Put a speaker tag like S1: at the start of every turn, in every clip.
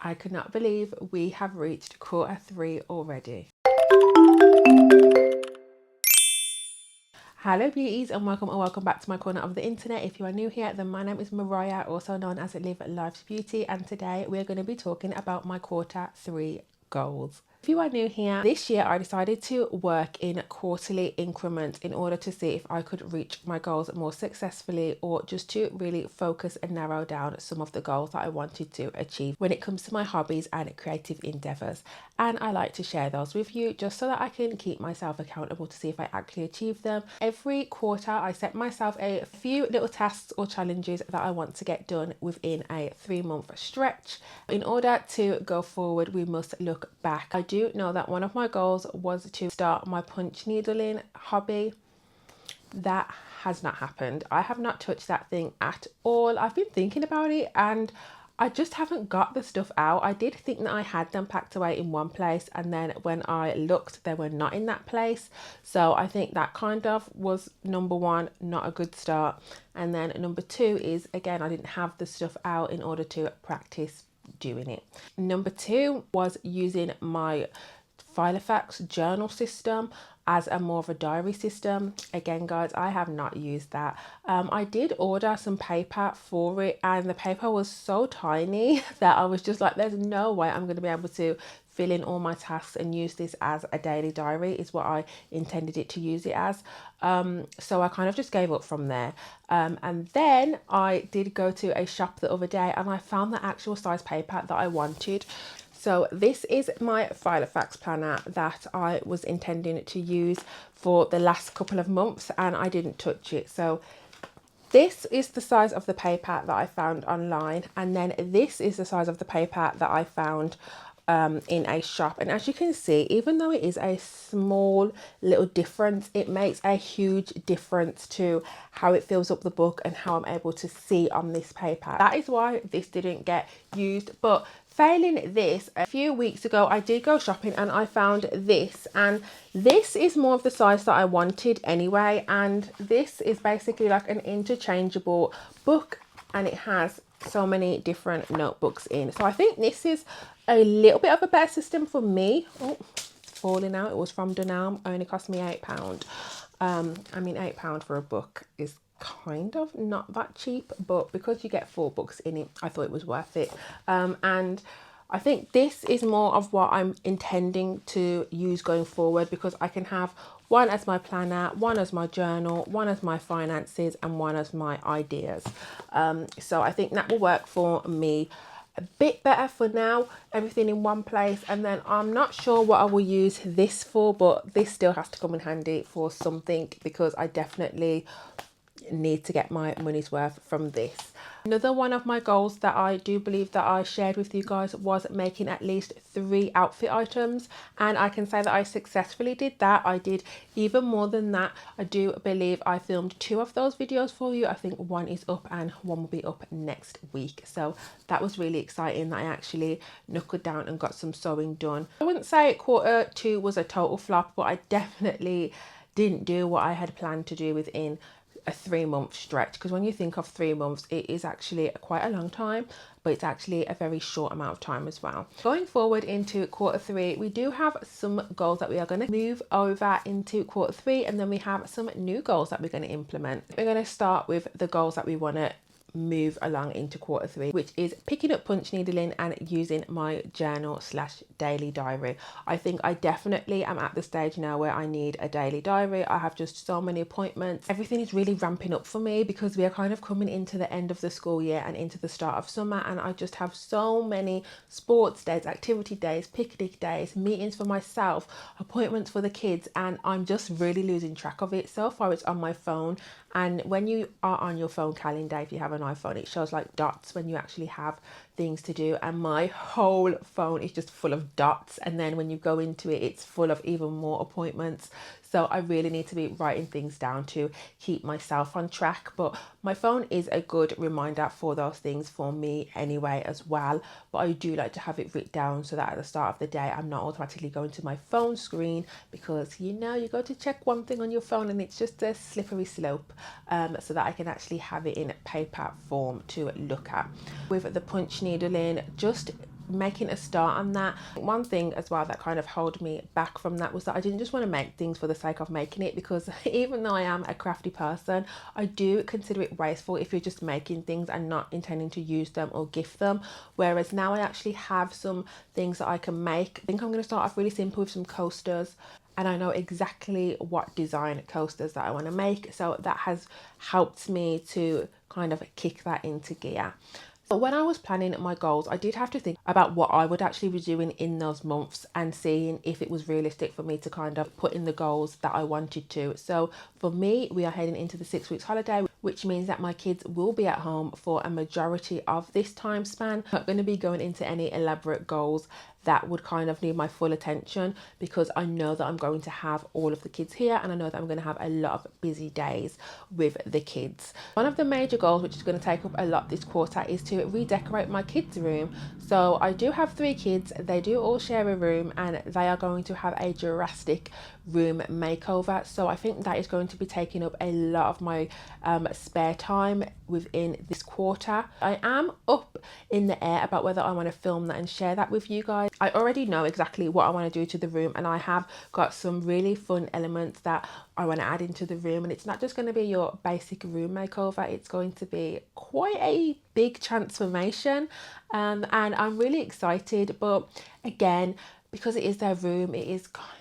S1: I could not believe we have reached Q3 already. Hello beauties and welcome back to my corner of the internet. If you are new here, then my name is Mariah, also known as Live Life's Beauty, and today we're going to be talking about my Q3 goals. If you are new here, this year I decided to work in quarterly increments in order to see if I could reach my goals more successfully, or just to really focus and narrow down some of the goals that I wanted to achieve when it comes to my hobbies and creative endeavors. And I like to share those with you just so that I can keep myself accountable to see if I actually achieve them. Every quarter I set myself a few little tasks or challenges that I want to get done within a 3-month stretch. In order to go forward, we must look back. I do know that one of my goals was to start my punch needling hobby. That has not happened. I have not touched that thing at all. I've been thinking about it and I just haven't got the stuff out. I did think that I had them packed away in one place, and then when I looked, they were not in that place. So I think that kind of was number one, not a good start. And then number two is, again, I didn't have the stuff out in order to practice doing it. Number two was using my Filofax journal system as a more of a diary system. Again guys, I have not used that. I did order some paper for it, and the paper was so tiny that I was just like, there's no way I'm going to be able to fill in all my tasks and use this as a daily diary, is what I intended it to use it as. So I kind of just gave up from there. And then I did go to a shop the other day and I found the actual size paper that I wanted. So this is my Filofax planner that I was intending to use for the last couple of months, and I didn't touch it. So this is the size of the paper that I found online, and then this is the size of the paper that I found in a shop. And as you can see, even though it is a small little difference, it makes a huge difference to how it fills up the book and how I'm able to see on this paper. That is why this didn't get used. But failing this, a few weeks ago I did go shopping and I found this, and this is more of the size that I wanted anyway. And this is basically like an interchangeable book, and it has so many different notebooks in. So I think this is a little bit of a better system for me. Oh, it's falling out. It was from Dunelm, only cost me £8. I mean, £8 for a book is kind of not that cheap, but because you get 4 books in it, I thought it was worth it. And I think this is more of what I'm intending to use going forward, because I can have one as my planner, one as my journal, one as my finances, and one as my ideas. So I think that will work for me a bit better for now, everything in one place. And then I'm not sure what I will use this for, but this still has to come in handy for something, because I definitely need to get my money's worth from this. Another one of my goals that I do believe that I shared with you guys was making at least 3 outfit items, and I can say that I successfully did that. I did even more than that. I do believe I filmed 2 of those videos for you. I think one is up and one will be up next week, so that was really exciting that I actually knuckled down and got some sewing done. I wouldn't say Q2 was a total flop, but I definitely didn't do what I had planned to do within a 3-month stretch, because when you think of 3 months, it is actually quite a long time, but it's actually a very short amount of time as well. Going forward into Q3, we do have some goals that we are going to move over into Q3, and then we have some new goals that we're going to implement. We're going to start with the goals that we want to move along into Q3, which is picking up punch needling and using my journal / daily diary. I think I definitely am at the stage now where I need a daily diary. I have just so many appointments. Everything is really ramping up for me because we are kind of coming into the end of the school year and into the start of summer, and I just have so many sports days, activity days, picnic days, meetings for myself, appointments for the kids, and I'm just really losing track of it. So far it's on my phone, and when you are on your phone calendar, if you have an iPhone, it shows like dots when you actually have things to do, and my whole phone is just full of dots. And then when you go into it, it's full of even more appointments. So I really need to be writing things down to keep myself on track. But my phone is a good reminder for those things for me anyway as well. But I do like to have it written down so that at the start of the day, I'm not automatically going to my phone screen, because you know, you go to check one thing on your phone and it's just a slippery slope, so that I can actually have it in paper form to look at. With the punch needling, just making a start on that. One thing as well that kind of held me back from that was that I didn't just want to make things for the sake of making it, because even though I am a crafty person, I do consider it wasteful if you're just making things and not intending to use them or gift them. Whereas now I actually have some things that I can make. I think I'm going to start off really simple with some coasters, and I know exactly what design coasters that I want to make, so that has helped me to kind of kick that into gear. But when I was planning my goals, I did have to think about what I would actually be doing in those months and seeing if it was realistic for me to kind of put in the goals that I wanted to. So for me, we are heading into the 6 weeks holiday, which means that my kids will be at home for a majority of this time span. I'm not going to be going into any elaborate goals that would kind of need my full attention, because I know that I'm going to have all of the kids here, and I know that I'm going to have a lot of busy days with the kids. One of the major goals, which is going to take up a lot this quarter, is to redecorate my kids' room. So I do have 3 kids, they do all share a room, and they are going to have a drastic room makeover. So I think that is going to be taking up a lot of my spare time within this quarter. I am up in the air about whether I want to film that and share that with you guys. I already know exactly what I want to do to the room, and I have got some really fun elements that I want to add into the room. And it's not just going to be your basic room makeover, it's going to be quite a big transformation, and I'm really excited. But again, because it is their room, it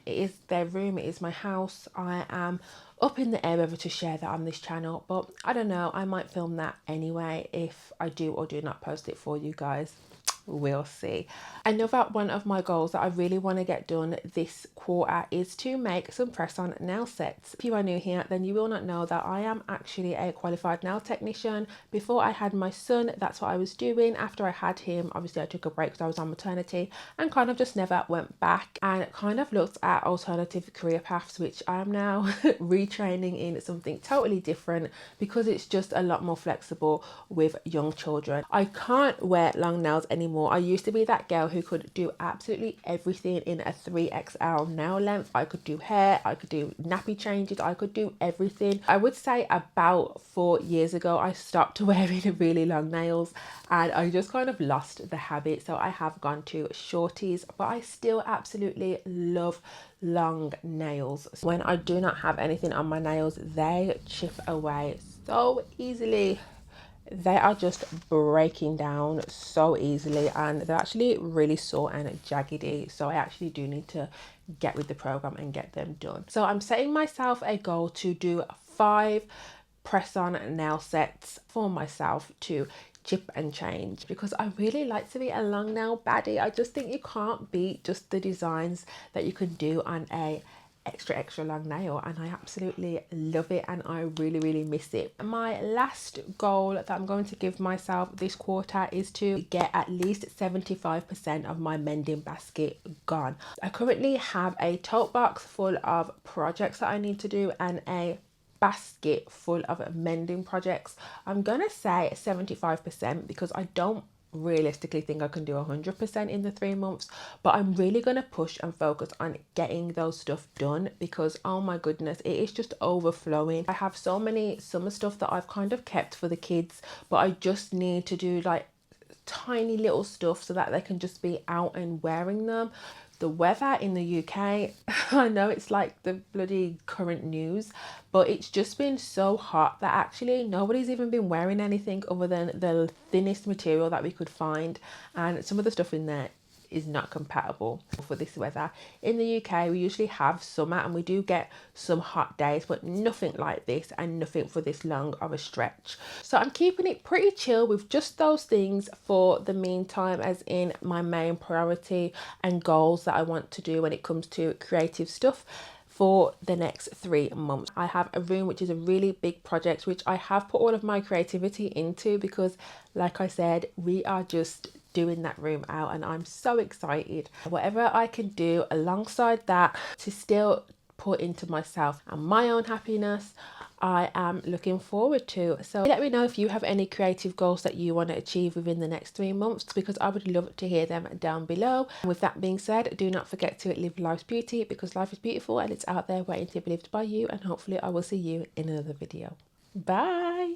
S1: is their room, it is my house, I am up in the air whether to share that on this channel. But I don't know, I might film that anyway if I do or do not post it for you guys. We'll see. Another one of my goals that I really want to get done this quarter is to make some press-on nail sets. If you are new here, then you will not know that I am actually a qualified nail technician. Before I had my son, that's what I was doing. After I had him, obviously I took a break because I was on maternity, and kind of just never went back, and kind of looked at alternative career paths, which I am now retraining in something totally different, because it's just a lot more flexible with young children. I can't wear long nails anymore. I used to be that girl who could do absolutely everything in a 3XL nail length. I could do hair, I could do nappy changes, I could do everything. I would say about 4 years ago I stopped wearing really long nails, and I just kind of lost the habit, so I have gone to shorties. But I still absolutely love long nails. When I do not have anything on my nails, they chip away so easily. They are just breaking down so easily, and they're actually really sore and jaggedy, so I actually do need to get with the program and get them done. So I'm setting myself a goal to do 5 press-on nail sets for myself to chip and change, because I really like to be a long nail baddie. I just think you can't beat just the designs that you can do on a extra long nail, and I absolutely love it, and I really miss it. My last goal that I'm going to give myself this quarter is to get at least 75% of my mending basket gone. I currently have a tote box full of projects that I need to do and a basket full of mending projects. I'm gonna say 75% because I don't realistically think I can do 100% in the 3 months, but I'm really going to push and focus on getting those stuff done, because oh my goodness, it is just overflowing. I have so many summer stuff that I've kind of kept for the kids, but I just need to do like tiny little stuff so that they can just be out and wearing them. The weather in the UK, I know it's like the bloody current news, but it's just been so hot that actually nobody's even been wearing anything other than the thinnest material that we could find, and some of the stuff in there is not compatible for this weather. In the UK, we usually have summer and we do get some hot days, but nothing like this and nothing for this long of a stretch. So I'm keeping it pretty chill with just those things for the meantime, as in my main priority and goals that I want to do when it comes to creative stuff for the next 3 months. I have a room which is a really big project, which I have put all of my creativity into, because like I said, we are just doing that room out, and I'm so excited. Whatever I can do alongside that to still put into myself and my own happiness, I am looking forward to. So let me know if you have any creative goals that you want to achieve within the next 3 months, because I would love to hear them down below. And with that being said, do not forget to live life's beauty, because life is beautiful and it's out there waiting to be lived by you, and hopefully I will see you in another video. Bye.